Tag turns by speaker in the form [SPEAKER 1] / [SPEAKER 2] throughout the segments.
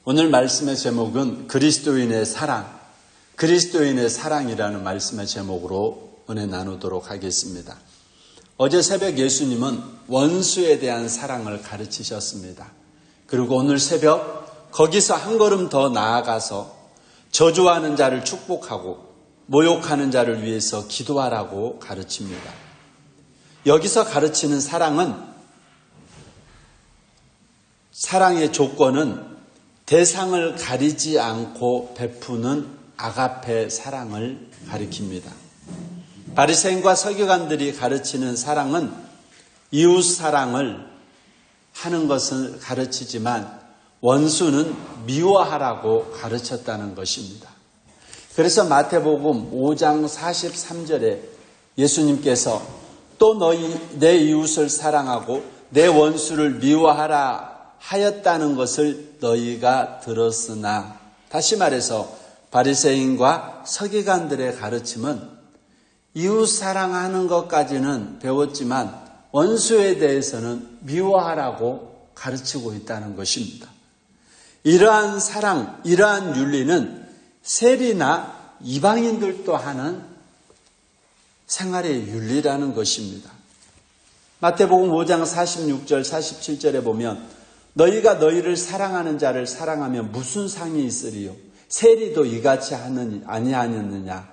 [SPEAKER 1] 오늘 말씀의 제목은 그리스도인의 사랑, 그리스도인의 사랑이라는 말씀의 제목으로 은혜 나누도록 하겠습니다. 어제 새벽 예수님은 원수에 대한 사랑을 가르치셨습니다. 그리고 오늘 새벽 거기서 한 걸음 더 나아가서 저주하는 자를 축복하고 모욕하는 자를 위해서 기도하라고 가르칩니다. 여기서 가르치는 사랑의 조건은 대상을 가리지 않고 베푸는 아가페 사랑을 가리킵니다. 바리새인과 서기관들이 가르치는 사랑은 이웃 사랑을 하는 것을 가르치지만 원수는 미워하라고 가르쳤다는 것입니다. 그래서 마태복음 5장 43절에 예수님께서 또 너희 내 이웃을 사랑하고 내 원수를 미워하라 하였다는 것을 너희가 들었으나, 다시 말해서 바리새인과 서기관들의 가르침은 이웃 사랑하는 것까지는 배웠지만 원수에 대해서는 미워하라고 가르치고 있다는 것입니다. 이러한 사랑, 이러한 윤리는 세리나 이방인들도 하는 생활의 윤리라는 것입니다. 마태복음 5장 46절, 47절에 보면 너희가 너희를 사랑하는 자를 사랑하면 무슨 상이 있으리요? 세리도 이같이 아니하였느냐?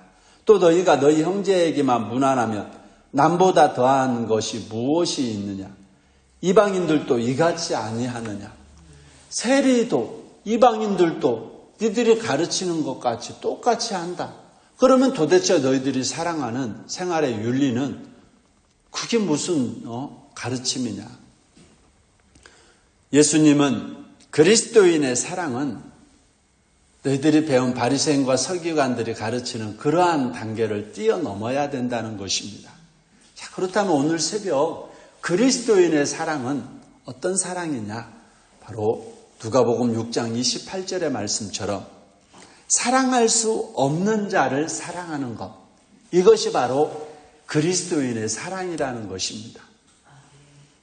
[SPEAKER 1] 또 너희가 너희 형제에게만 무난하면 남보다 더한 것이 무엇이 있느냐? 이방인들도 이같이 아니하느냐? 세리도 이방인들도 니들이 가르치는 것 같이 똑같이 한다. 그러면 도대체 너희들이 사랑하는 생활의 윤리는 그게 무슨 가르침이냐? 예수님은 그리스도인의 사랑은 너희들이 배운 바리새인과 서기관들이 가르치는 그러한 단계를 뛰어넘어야 된다는 것입니다. 자, 그렇다면 오늘 새벽 그리스도인의 사랑은 어떤 사랑이냐? 바로 누가복음 6장 28절의 말씀처럼 사랑할 수 없는 자를 사랑하는 것, 이것이 바로 그리스도인의 사랑이라는 것입니다.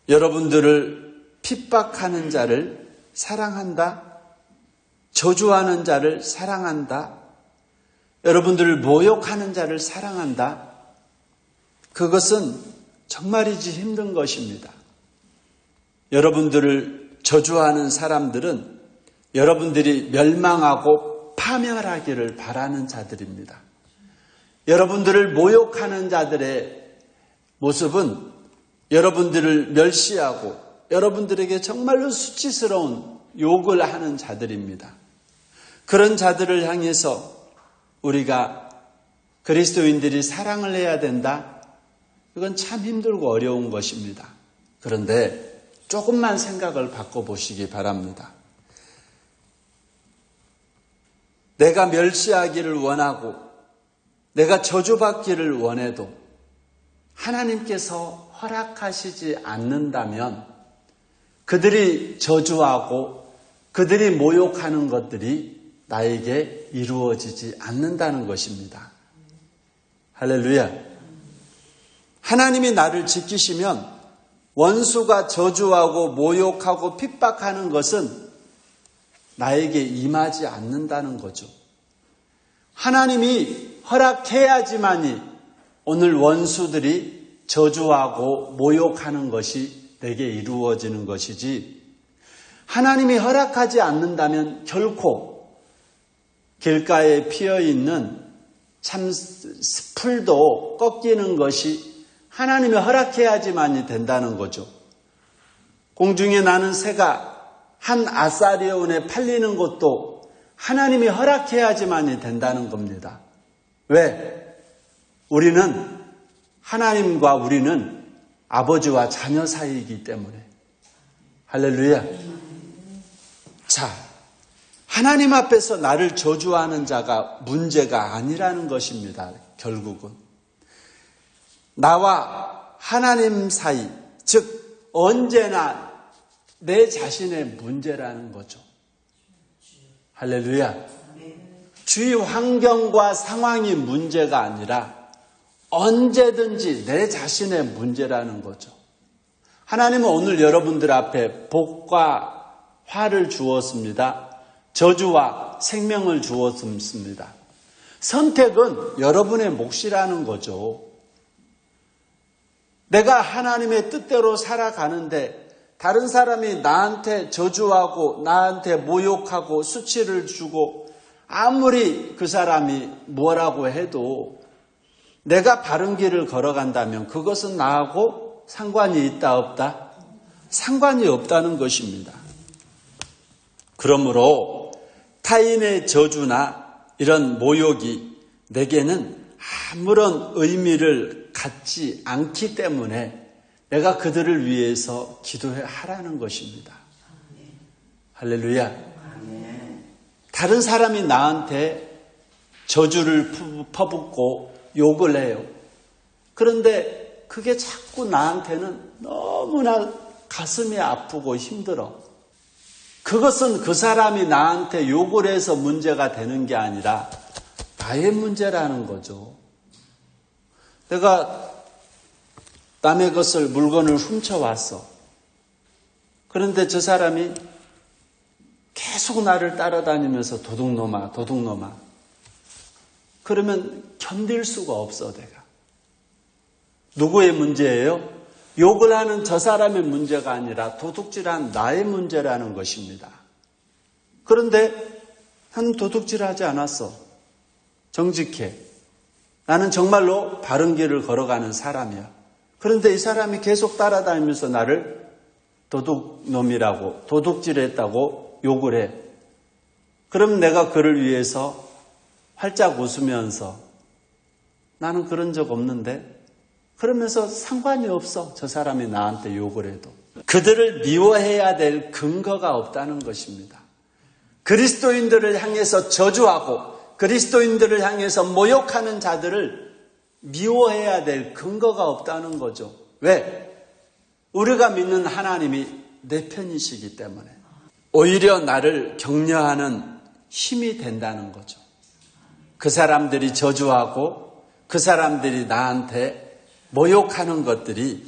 [SPEAKER 1] 여러분들을 핍박하는 자를 사랑한다, 저주하는 자를 사랑한다, 여러분들을 모욕하는 자를 사랑한다, 그것은 정말이지 힘든 것입니다. 여러분들을 저주하는 사람들은 여러분들이 멸망하고 파멸하기를 바라는 자들입니다. 여러분들을 모욕하는 자들의 모습은 여러분들을 멸시하고 여러분들에게 정말로 수치스러운 욕을 하는 자들입니다. 그런 자들을 향해서 우리가 그리스도인들이 사랑을 해야 된다? 이건 참 힘들고 어려운 것입니다. 그런데 조금만 생각을 바꿔보시기 바랍니다. 내가 멸시하기를 원하고 내가 저주받기를 원해도 하나님께서 허락하시지 않는다면 그들이 저주하고 그들이 모욕하는 것들이 나에게 이루어지지 않는다는 것입니다. 할렐루야. 하나님이 나를 지키시면 원수가 저주하고 모욕하고 핍박하는 것은 나에게 임하지 않는다는 거죠. 하나님이 허락해야지만이 오늘 원수들이 저주하고 모욕하는 것이 내게 이루어지는 것이지, 하나님이 허락하지 않는다면 결코 길가에 피어있는 참 풀도 꺾이는 것이 하나님이 허락해야지만이 된다는 거죠. 공중에 나는 새가 한 아사리온에 팔리는 것도 하나님이 허락해야지만이 된다는 겁니다. 왜? 하나님과 우리는 아버지와 자녀 사이이기 때문에. 할렐루야. 자, 하나님 앞에서 나를 저주하는 자가 문제가 아니라는 것입니다. 결국은 나와 하나님 사이, 즉 언제나 내 자신의 문제라는 거죠. 할렐루야. 주위 환경과 상황이 문제가 아니라 언제든지 내 자신의 문제라는 거죠. 하나님은 오늘 여러분들 앞에 복과 화를 주었습니다. 저주와 생명을 주었습니다. 선택은 여러분의 몫이라는 거죠. 내가 하나님의 뜻대로 살아가는데 다른 사람이 나한테 저주하고 나한테 모욕하고 수치를 주고 아무리 그 사람이 뭐라고 해도 내가 바른 길을 걸어간다면 그것은 나하고 상관이 있다 없다? 상관이 없다는 것입니다. 그러므로 타인의 저주나 이런 모욕이 내게는 아무런 의미를 갖지 않기 때문에 내가 그들을 위해서 기도하라는 것입니다. 할렐루야. 다른 사람이 나한테 저주를 퍼붓고 욕을 해요. 그런데 그게 자꾸 나한테는 너무나 가슴이 아프고 힘들어. 그것은 그 사람이 나한테 욕을 해서 문제가 되는 게 아니라 나의 문제라는 거죠. 내가 남의 것을 물건을 훔쳐왔어. 그런데 저 사람이 계속 나를 따라다니면서 도둑놈아 도둑놈아. 그러면 견딜 수가 없어 내가. 누구의 문제예요? 욕을 하는 저 사람의 문제가 아니라 도둑질한 나의 문제라는 것입니다. 그런데 나는 도둑질하지 않았어. 정직해. 나는 정말로 바른 길을 걸어가는 사람이야. 그런데 이 사람이 계속 따라다니면서 나를 도둑놈이라고 도둑질했다고 욕을 해. 그럼 내가 그를 위해서 활짝 웃으면서 나는 그런 적 없는데 그러면서 상관이 없어. 저 사람이 나한테 욕을 해도. 그들을 미워해야 될 근거가 없다는 것입니다. 그리스도인들을 향해서 저주하고 그리스도인들을 향해서 모욕하는 자들을 미워해야 될 근거가 없다는 거죠. 왜? 우리가 믿는 하나님이 내 편이시기 때문에. 오히려 나를 격려하는 힘이 된다는 거죠. 그 사람들이 저주하고 그 사람들이 나한테 모욕하는 것들이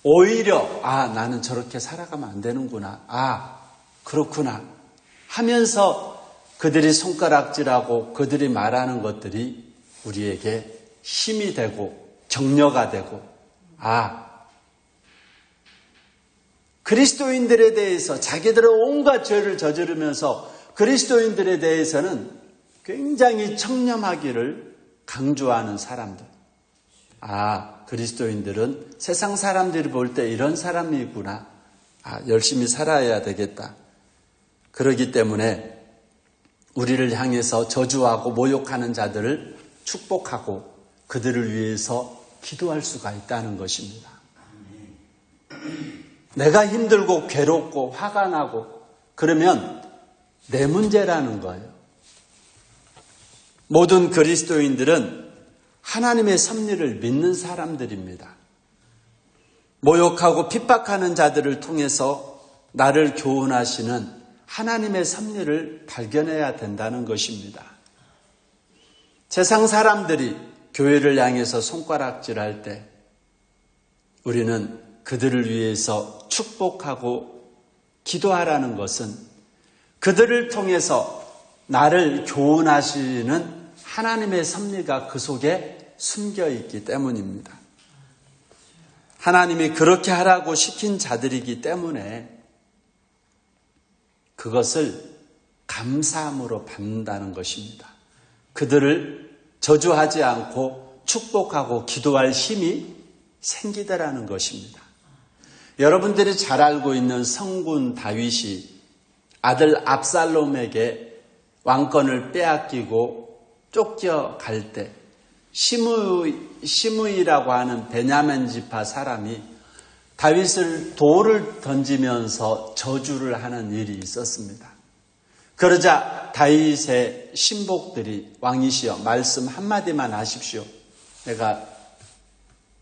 [SPEAKER 1] 오히려 나는 저렇게 살아가면 안 되는구나. 그렇구나 하면서 그들이 손가락질하고 그들이 말하는 것들이 우리에게 힘이 되고 격려가 되고 그리스도인들에 대해서 자기들은 온갖 죄를 저지르면서 그리스도인들에 대해서는 굉장히 청렴하기를 강조하는 사람들. 그리스도인들은 세상 사람들이 볼 때 이런 사람이구나. 열심히 살아야 되겠다. 그렇기 때문에 우리를 향해서 저주하고 모욕하는 자들을 축복하고 그들을 위해서 기도할 수가 있다는 것입니다. 내가 힘들고 괴롭고 화가 나고 그러면 내 문제라는 거예요. 모든 그리스도인들은 하나님의 섭리를 믿는 사람들입니다. 모욕하고 핍박하는 자들을 통해서 나를 교훈하시는 하나님의 섭리를 발견해야 된다는 것입니다. 세상 사람들이 교회를 향해서 손가락질할 때 우리는 그들을 위해서 축복하고 기도하라는 것은 그들을 통해서 나를 교훈하시는 하나님의 섭리가 그 속에 숨겨 있기 때문입니다. 하나님이 그렇게 하라고 시킨 자들이기 때문에 그것을 감사함으로 받는다는 것입니다. 그들을 저주하지 않고 축복하고 기도할 힘이 생기더라는 것입니다. 여러분들이 잘 알고 있는 성군 다윗이 아들 압살롬에게 왕권을 빼앗기고 쫓겨갈 때 시므이라고 하는 베냐민 지파 사람이 다윗을 돌을 던지면서 저주를 하는 일이 있었습니다. 그러자 다윗의 신복들이 왕이시여 말씀 한마디만 하십시오. 내가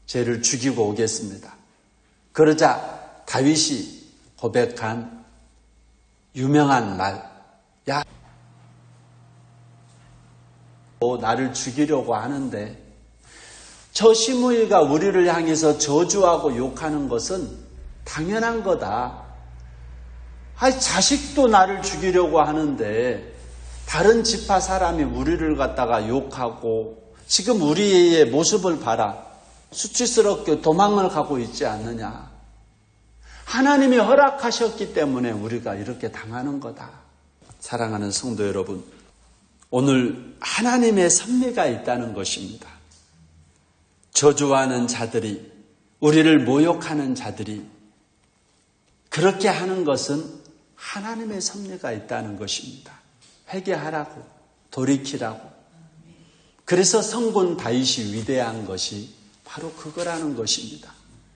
[SPEAKER 1] 쟤를 죽이고 오겠습니다. 그러자 다윗이 고백한 유명한 말, 야, 나를 죽이려고 하는데 저 시므이가 우리를 향해서 저주하고 욕하는 것은 당연한 거다. 자식도 나를 죽이려고 하는데 다른 지파 사람이 우리를 갖다가 욕하고 지금 우리의 모습을 봐라. 수치스럽게 도망을 가고 있지 않느냐. 하나님이 허락하셨기 때문에 우리가 이렇게 당하는 거다. 사랑하는 성도 여러분, 오늘 하나님의 섭리가 있다는 것입니다. 저주하는 자들이, 우리를 모욕하는 자들이 그렇게 하는 것은 하나님의 섭리가 있다는 것입니다. 회개하라고, 돌이키라고. 그래서 성군 다윗이 위대한 것이 바로 그거라는 것입니다.